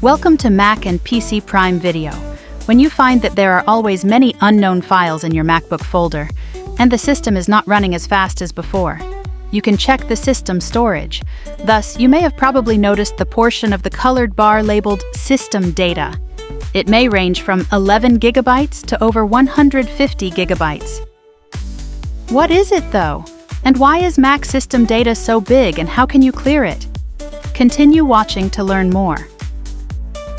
Welcome to Mac and PC Prime Video. When you find that there are always many unknown files in your MacBook folder, and the system is not running as fast as before, you can check the system storage. Thus, you may have probably noticed the portion of the colored bar labeled System Data. It may range from 11 gigabytes to over 150 gigabytes. What is it though? And why is Mac system data so big, and how can you clear it? Continue watching to learn more.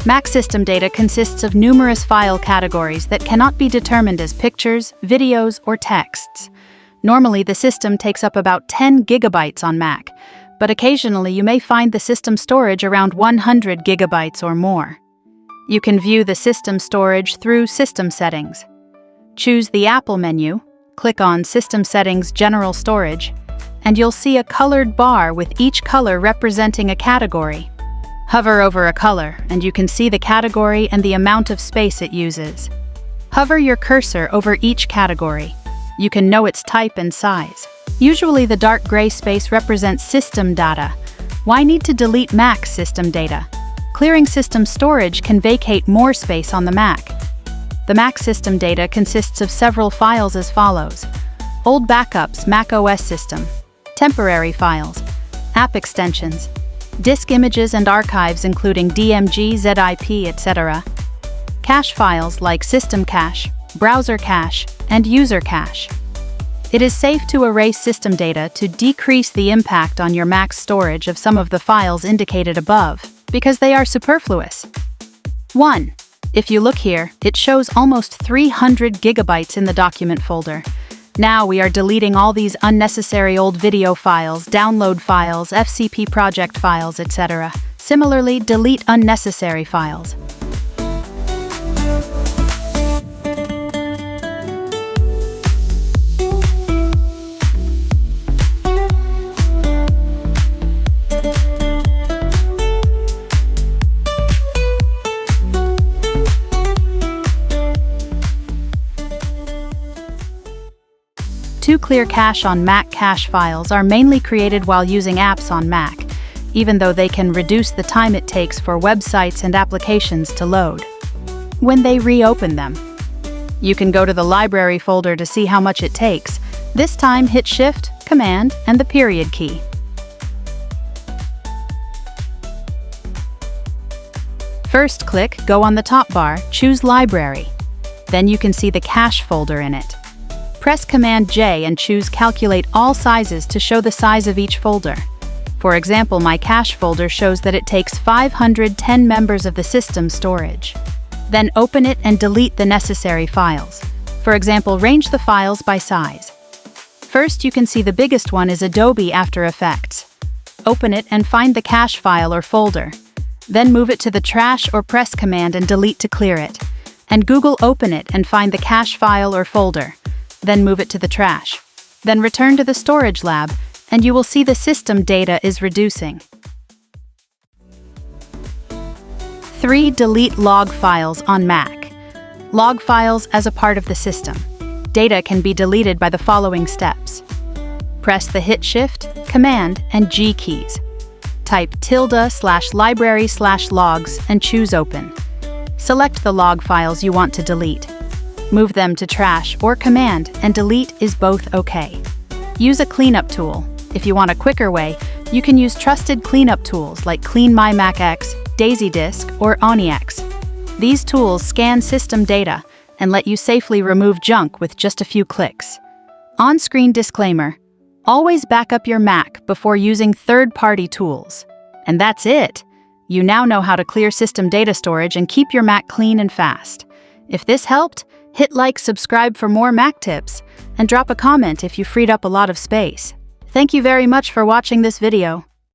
Mac system data consists of numerous file categories that cannot be determined as pictures, videos, or texts. Normally, the system takes up about 10 gigabytes on Mac, but occasionally you may find the system storage around 100 gigabytes or more. You can view the system storage through System Settings. Choose the Apple menu, click on System Settings General Storage, and you'll see a colored bar with each color representing a category. Hover over a color, and you can see the category and the amount of space it uses. Hover your cursor over each category. You can know its type and size. Usually the dark gray space represents system data. Why need to delete Mac system data? Clearing system storage can vacate more space on the Mac. The Mac system data consists of several files as follows: old backups, macOS system, temporary files, app extensions, disk images and archives including DMG, ZIP, etc., cache files like system cache, browser cache, and user cache. It is safe to erase system data to decrease the impact on your Mac's storage of some of the files indicated above, because they are superfluous. 1. If you look here, it shows almost 300 gigabytes in the document folder. Now we are deleting all these unnecessary old video files, download files, FCP project files, etc. Similarly, delete unnecessary files. To clear cache on Mac, cache files are mainly created while using apps on Mac, even though they can reduce the time it takes for websites and applications to load when they reopen them. You can go to the library folder to see how much it takes. This time, hit Shift, Command, and the period key. First click Go on the top bar, choose Library. Then you can see the cache folder in it. Press Command J and choose Calculate All Sizes to show the size of each folder. For example, my cache folder shows that it takes 510 members of the system storage. Then open it and delete the necessary files. For example, range the files by size. First, you can see the biggest one is Adobe After Effects. Open it and find the cache file or folder. Then move it to the trash or press Command and Delete to clear it. And Google Open it and find the cache file or folder. Then move it to the trash. Then return to the storage lab, and you will see the system data is reducing. 3. Delete log files on Mac. Log files as a part of the system. Data can be deleted by the following steps. Press the Hit Shift, Command, and G keys. Type ~/library/logs and choose Open. Select the log files you want to delete. Move them to trash or command, and delete is both okay. Use a cleanup tool. If you want a quicker way, you can use trusted cleanup tools like Clean My Mac X, DaisyDisk, or OniX. These tools scan system data and let you safely remove junk with just a few clicks. On-screen disclaimer: always back up your Mac before using third-party tools. And that's it! You now know how to clear system data storage and keep your Mac clean and fast. If this helped, hit like, subscribe for more Mac tips, and drop a comment if you freed up a lot of space. Thank you very much for watching this video.